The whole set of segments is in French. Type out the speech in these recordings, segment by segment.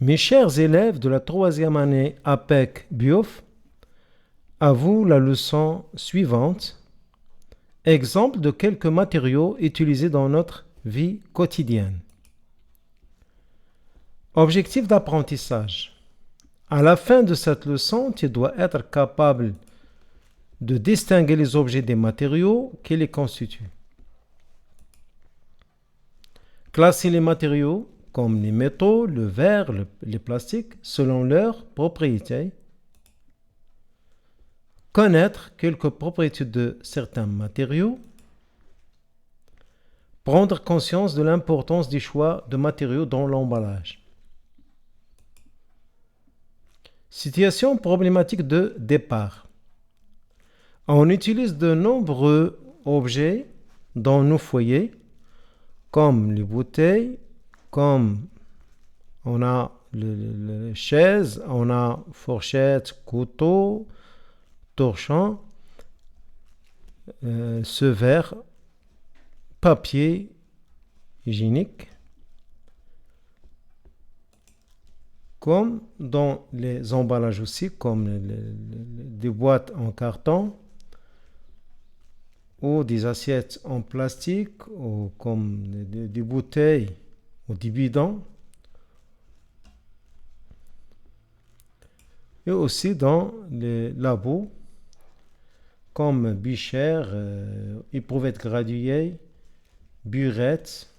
Mes chers élèves de la troisième année APEC BIOF, à vous la leçon suivante. Exemple de quelques matériaux utilisés dans notre vie quotidienne. Objectif d'apprentissage. À la fin de cette leçon, tu dois être capable de distinguer les objets des matériaux qui les constituent. Classer les matériaux comme les métaux, le verre, les plastiques selon leurs propriétés. Connaître quelques propriétés de certains matériaux. Prendre conscience de l'importance du choix de matériaux dans l'emballage. Situation problématique de départ. On utilise de nombreux objets dans nos foyers, comme les bouteilles, comme on a les chaises, on a fourchette, couteau, torchon, ce verre, papier hygiénique, comme dans les emballages aussi, comme des boîtes en carton ou des assiettes en plastique ou comme des bouteilles ou des bidons, et aussi dans les labos comme bichère, éprouvette graduée, burette,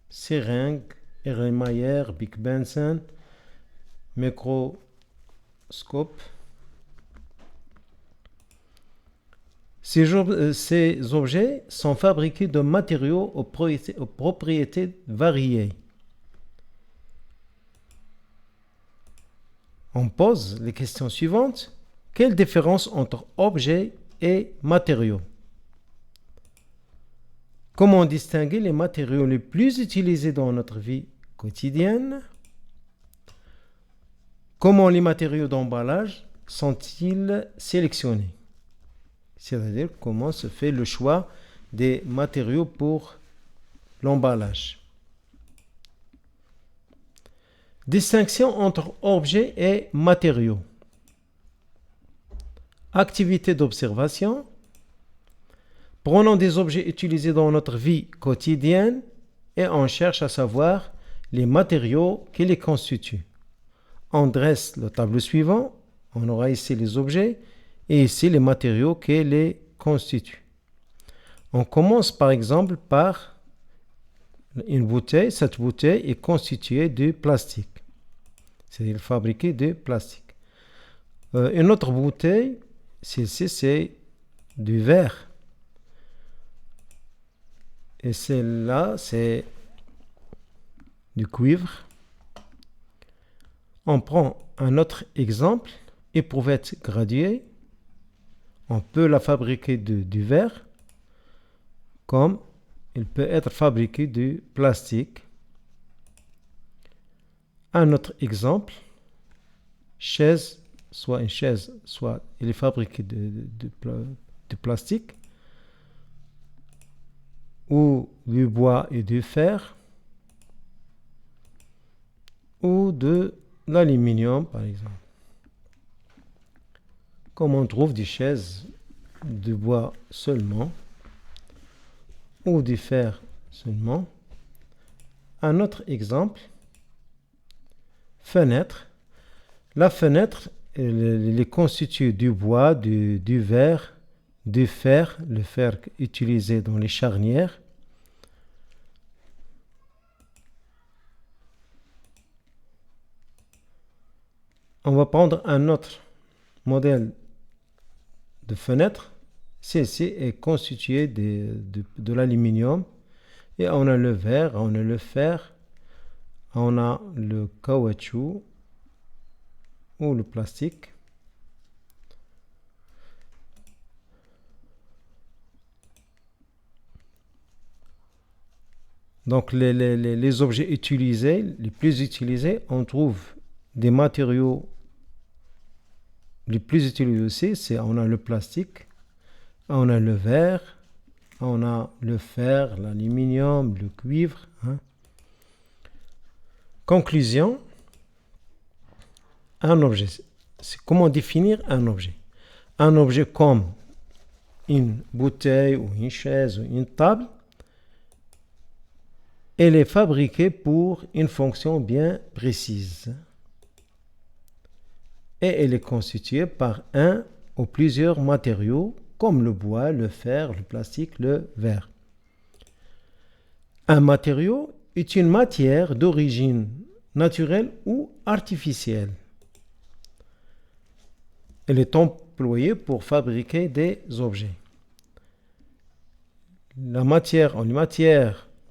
seringue, émaillère, Bic Benson, microscope. Ces objets sont fabriqués de matériaux aux propriétés variées. On pose les questions suivantes. Quelle différence entre objets et matériaux? Comment distinguer les matériaux les plus utilisés dans notre vie quotidienne? Comment les matériaux d'emballage sont-ils sélectionnés? C'est-à-dire comment se fait le choix des matériaux pour l'emballage. Distinction entre objets et matériaux. Activité d'observation. Prenons des objets utilisés dans notre vie quotidienne et on cherche à savoir les matériaux qui les constituent. On dresse le tableau suivant. On aura ici les objets et ici les matériaux qui les constituent. On commence par exemple par une bouteille. Cette bouteille est constituée de plastique. C'est-à-dire fabriquée de plastique. Une autre bouteille, celle-ci, c'est du verre. Et celle-là, c'est du cuivre. On prend un autre exemple, éprouvette graduée. On peut la fabriquer du verre, comme il peut être fabriqué du plastique. Un autre exemple, chaise, soit une chaise, soit elle est fabriquée de plastique, ou du bois et du fer, ou de l'aluminium par exemple. Comme on trouve des chaises de bois seulement, ou du fer seulement. Un autre exemple, fenêtre. La fenêtre, elle est constituée du bois, du verre, du fer, le fer utilisé dans les charnières. On va prendre un autre modèle de fenêtre. Celle-ci est constituée de l'aluminium et on a le verre, on a le fer, on a le caoutchouc ou le plastique. Donc les objets utilisés, les plus utilisés, on trouve des matériaux les plus utilisés aussi, on a le plastique, on a le verre, on a le fer, l'aluminium, le cuivre. Conclusion, Un objet, c'est comment définir un objet. Un objet comme une bouteille ou une chaise ou une table, elle est fabriquée pour une fonction bien précise. Et elle est constituée par un ou plusieurs matériaux comme le bois, le fer, le plastique, le verre. Un matériau est une matière d'origine naturelle ou artificielle. Elle est employée pour fabriquer des objets. Les matières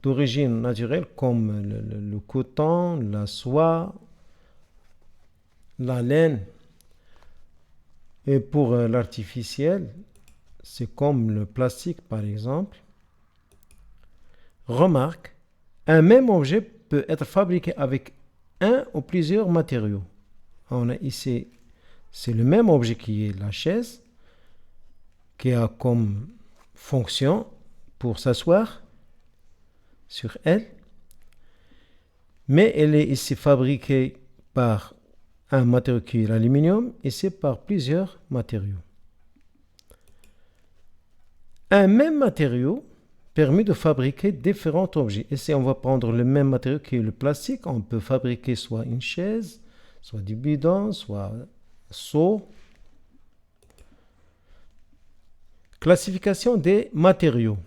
d'origine naturelle comme le coton, la soie, la laine. Et pour l'artificiel, c'est comme le plastique par exemple. Remarque, un même objet peut être fabriqué avec un ou plusieurs matériaux. On a ici, c'est le même objet qui est la chaise, qui a comme fonction pour s'asseoir sur elle, mais elle est ici fabriquée par un matériau qui est l'aluminium, et c'est par plusieurs matériaux. Un même matériau permet de fabriquer différents objets. Et si on va prendre le même matériau qui est le plastique, on peut fabriquer soit une chaise, soit du bidon, soit un seau. Classification des matériaux.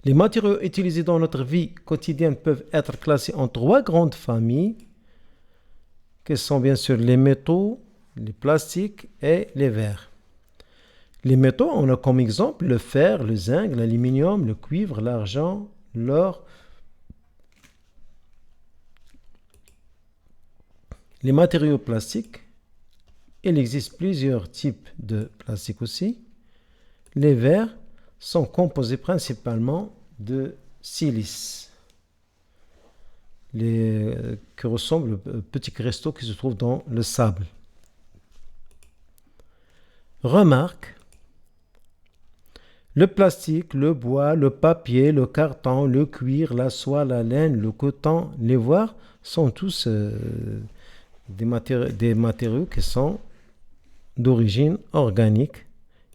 Les matériaux utilisés dans notre vie quotidienne peuvent être classés en 3 grandes familles, qui sont bien sûr les métaux, les plastiques et les verres. Les métaux, on a comme exemple le fer, le zinc, l'aluminium, le cuivre, l'argent, l'or. Les matériaux plastiques, il existe plusieurs types de plastique aussi. Les verres sont composés principalement de silice, qui ressemblent aux petits cristaux qui se trouvent dans le sable. Remarque, le plastique, le bois, le papier, le carton, le cuir, la soie, la laine, le coton, l'ivoire sont tous des matériaux qui sont d'origine organique.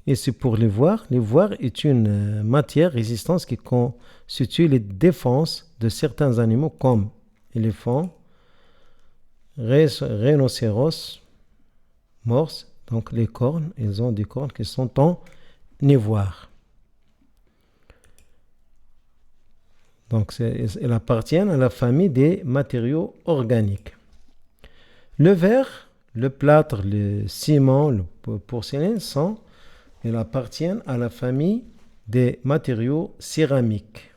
Et c'est pour l'ivoire. L'ivoire est une matière résistante qui constitue les défenses de certains animaux comme éléphants, rhinocéros, morses. Donc les cornes, ils ont des cornes qui sont en ivoire. Donc, elles appartiennent à la famille des matériaux organiques. Le verre, le plâtre, le ciment, le porcelaine elles appartiennent à la famille des matériaux céramiques.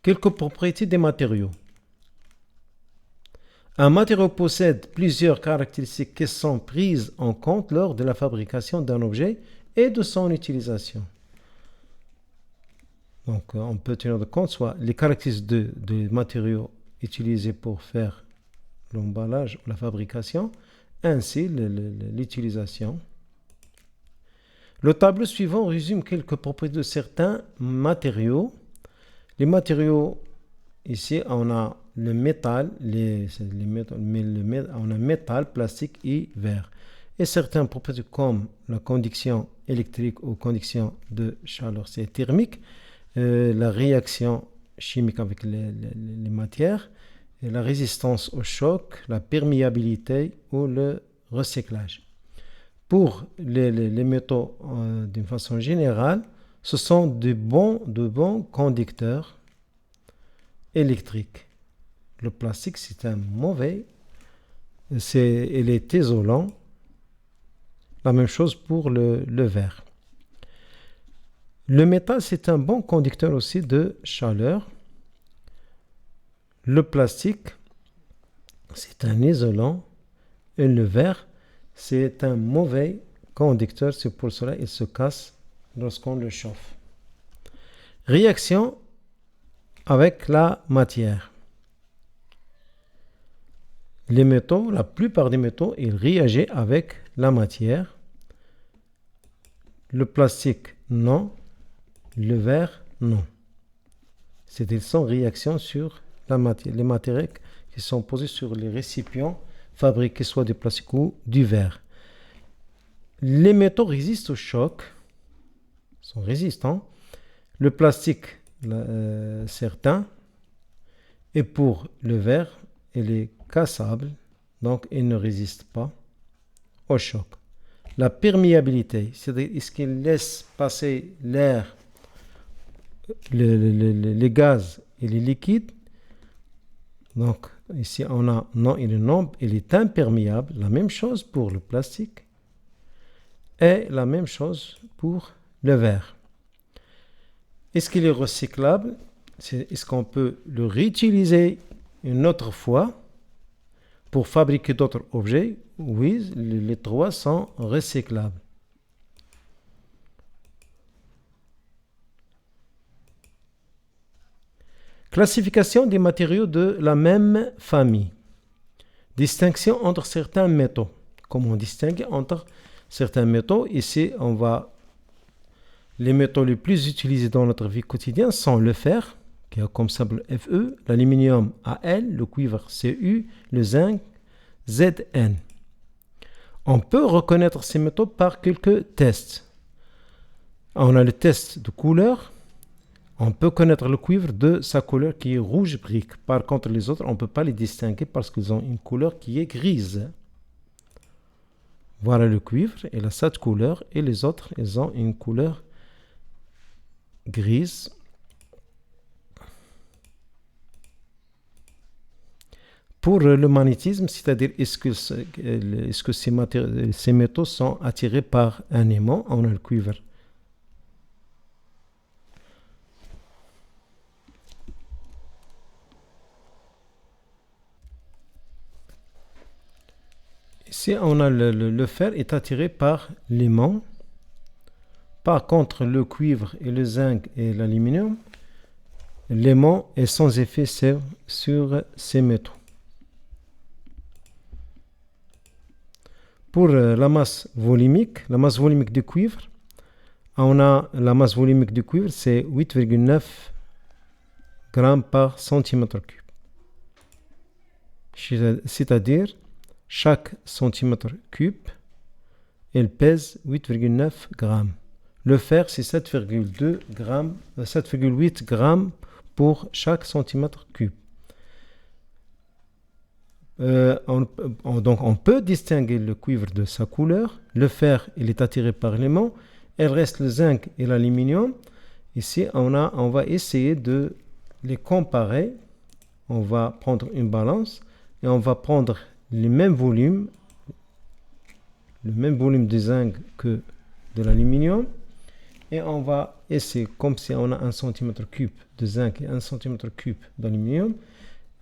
Quelques propriétés des matériaux. Un matériau possède plusieurs caractéristiques qui sont prises en compte lors de la fabrication d'un objet et de son utilisation. Donc, on peut tenir compte soit les caractéristiques des matériaux utilisés pour faire l'emballage ou la fabrication, ainsi l'utilisation. Le tableau suivant résume quelques propriétés de certains matériaux. Les matériaux, ici, on a le métal, on a métal, plastique et verre. Et certaines propriétés comme la conduction électrique ou conduction de chaleur, c'est thermique, la réaction chimique avec les matières, et la résistance au choc, la perméabilité ou le recyclage. Pour les métaux, d'une façon générale, ce sont de bons conducteurs électriques. Le plastique, c'est un mauvais, il est isolant. La même chose pour le verre. Le métal, c'est un bon conducteur aussi de chaleur. Le plastique, c'est un isolant. Et le verre, c'est un mauvais conducteur. C'est pour cela qu'il se casse lorsqu'on le chauffe. Réaction avec la matière. Les métaux, la plupart des métaux, ils réagissent avec la matière. Le plastique, non. Le verre, non. C'est-à-dire sans réaction sur les matériaux qui sont posés sur les récipients fabriqués soit du plastique ou du verre. Les métaux résistent au choc, sont résistants. Le plastique, certain, et pour le verre, il est cassable, donc il ne résiste pas au choc. La perméabilité, c'est-à-dire est-ce qu'il laisse passer l'air, les gaz et les liquides. Donc ici on a non, il est imperméable. La même chose pour le plastique et la même chose pour le verre. Est-ce qu'il est recyclable? Est-ce qu'on peut le réutiliser une autre fois pour fabriquer d'autres objets? Oui, les trois sont recyclables. Classification des matériaux de la même famille. Distinction entre certains métaux. Comment on distingue entre certains métaux? Ici, les métaux les plus utilisés dans notre vie quotidienne sont le fer, qui a comme symbole Fe, l'aluminium Al, le cuivre Cu, le zinc Zn. On peut reconnaître ces métaux par quelques tests. On a le test de couleur. On peut connaître le cuivre de sa couleur qui est rouge brique. Par contre, les autres, on ne peut pas les distinguer parce qu'ils ont une couleur qui est grise. Voilà le cuivre, il a cette couleur, et les autres, ils ont une couleur grise. Pour le magnétisme, c'est-à-dire est-ce que ces métaux sont attirés par un aimant? On a le cuivre. Ici, on a le fer est attiré par l'aimant. Par contre, le cuivre et le zinc et l'aluminium, l'aimant est sans effet sur ces métaux. Pour la masse volumique du cuivre, on a la masse volumique du cuivre, c'est 8,9 grammes par centimètre cube. C'est-à-dire, chaque centimètre cube, elle pèse 8,9 grammes. Le fer, c'est 7,8 grammes pour chaque centimètre cube. Donc, on peut distinguer le cuivre de sa couleur. Le fer, il est attiré par l'aimant. Il reste le zinc et l'aluminium. Ici, on va essayer de les comparer. On va prendre une balance et on va prendre le même volume de zinc que de l'aluminium. Et on va essayer, comme si on a 1 cm3 de zinc et 1 cm3 d'aluminium.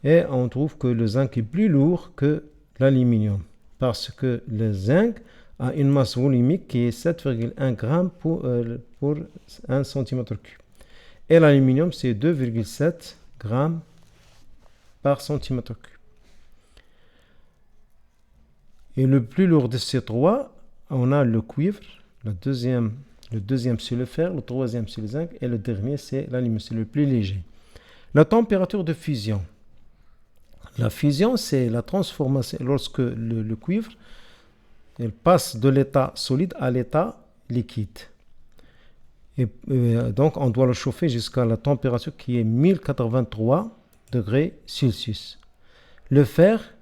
Et on trouve que le zinc est plus lourd que l'aluminium. Parce que le zinc a une masse volumique qui est 7,1 grammes pour 1 cm3. Et l'aluminium, c'est 2,7 grammes par centimètre cube. Et le plus lourd de ces trois, on a le cuivre. Le deuxième, c'est le fer. Le troisième, c'est le zinc. Et le dernier, c'est l'aluminium. C'est le plus léger. La température de fusion. La fusion, c'est la transformation. Lorsque le cuivre il passe de l'état solide à l'état liquide. Et donc, on doit le chauffer jusqu'à la température qui est 1083 degrés Celsius. Le fer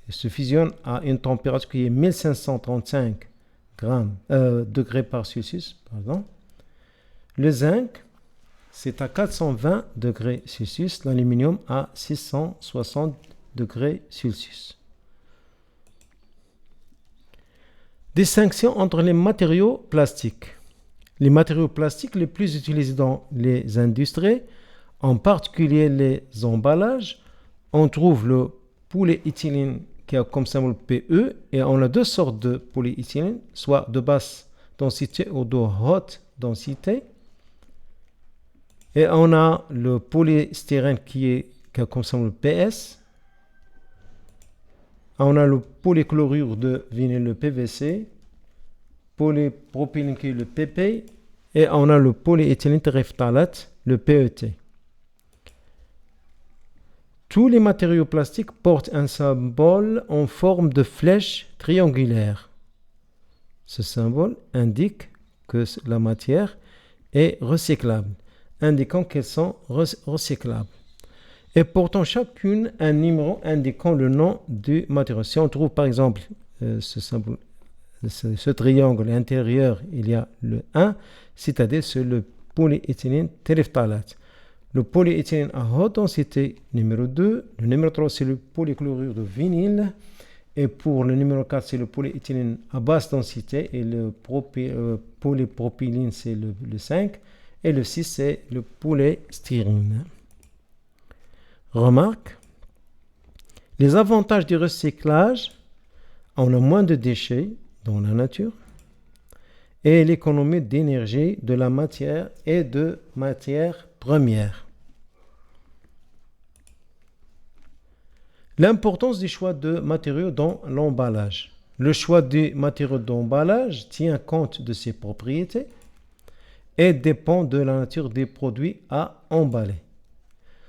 se fusionne à une température qui est 1535 degrés par Celsius. Pardon. Le zinc, c'est à 420 degrés Celsius. L'aluminium à 660 degrés Celsius. Distinction entre les matériaux plastiques. Les matériaux plastiques les plus utilisés dans les industries, en particulier les emballages, on trouve le polyéthylène qui a comme symbole PE, et on a deux sortes de polyéthylène, soit de basse densité ou de haute densité. Et on a le polystyrène qui a comme symbole PS. On a le polychlorure de vinyle, le PVC, polypropylène qui est le PP, Et on a le polyéthylène terephthalate, le PET. Tous les matériaux plastiques portent un symbole en forme de flèche triangulaire. Ce symbole indique que la matière est recyclable, indiquant qu'elles sont recyclables. Et portant chacune un numéro indiquant le nom du matériau. Si on trouve par exemple ce triangle intérieur, il y a le 1, c'est-à-dire c'est le polyéthylène terephthalate. Le polyéthylène à haute densité numéro 2, le numéro 3 c'est le polychlorure de vinyle, et pour le numéro 4 c'est le polyéthylène à basse densité, et le polypropylène c'est le 5, et le 6 c'est le polystyrène. Remarque, les avantages du recyclage, on a moins de déchets dans la nature et l'économie d'énergie de la matière et de matières premières. L'importance du choix de matériaux dans l'emballage. Le choix des matériaux d'emballage tient compte de ses propriétés et dépend de la nature des produits à emballer.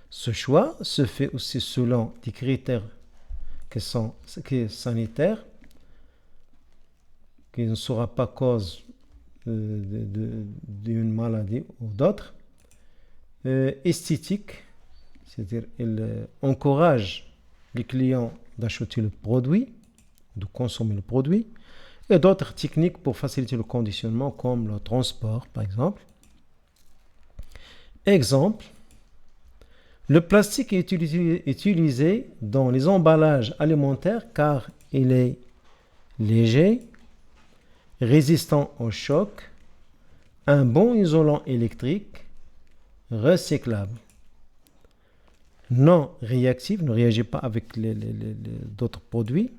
Ce choix se fait aussi selon des critères qui sont sanitaires, qui ne sera pas cause d'une maladie ou d'autres, esthétique, c'est-à-dire il encourage les clients d'acheter le produit, de consommer le produit, et d'autres techniques pour faciliter le conditionnement, comme le transport, par exemple. Exemple, le plastique est utilisé dans les emballages alimentaires car il est léger, résistant au choc, un bon isolant électrique, recyclable, non réactif, ne réagit pas avec d'autres produits,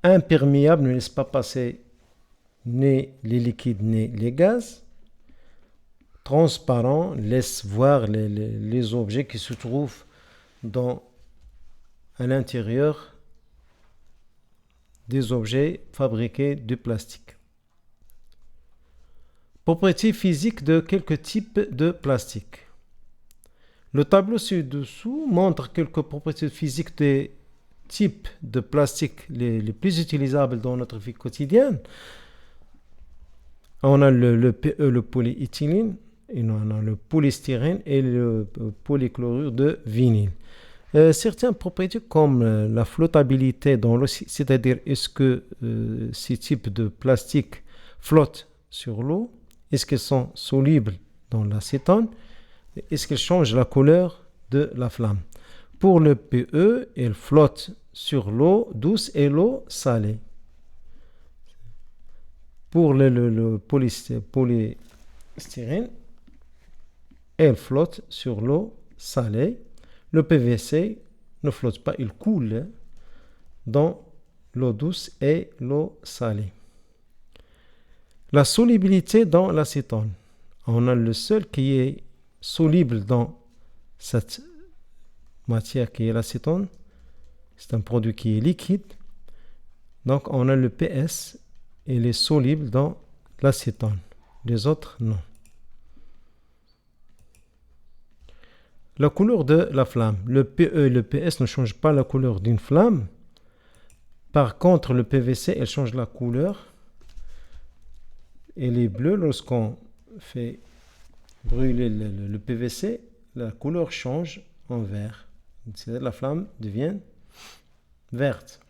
imperméable, ne laisse pas passer ni les liquides ni les gaz, transparent, laisse voir les objets qui se trouvent à l'intérieur des objets fabriqués de plastique. Propriétés physiques de quelques types de plastique. Le tableau ci-dessous montre quelques propriétés physiques des types de plastique les plus utilisables dans notre vie quotidienne. On a le PE, le polyéthylène, et on a le polystyrène et le polychlorure de vinyle. Certaines propriétés comme la flottabilité dans l'eau, c'est-à-dire est-ce que ces types de plastique flottent sur l'eau, est-ce qu'ils sont solubles dans l'acétone, est-ce qu'ils changent la couleur de la flamme. Pour le PE, il flotte sur l'eau douce et l'eau salée. Pour le polystyrène, elle flotte sur l'eau salée. Le PVC ne flotte pas, il coule dans l'eau douce et l'eau salée. La solubilité dans l'acétone. On a le seul qui est soluble dans cette matière qui est l'acétone. C'est un produit qui est liquide. Donc on a le PS, il est soluble dans l'acétone. Les autres, non. La couleur de la flamme. Le PE et le PS ne changent pas la couleur d'une flamme. Par contre, le PVC, elle change la couleur. Elle est bleue lorsqu'on fait brûler le PVC. La couleur change en vert. C'est-à-dire la flamme devient verte.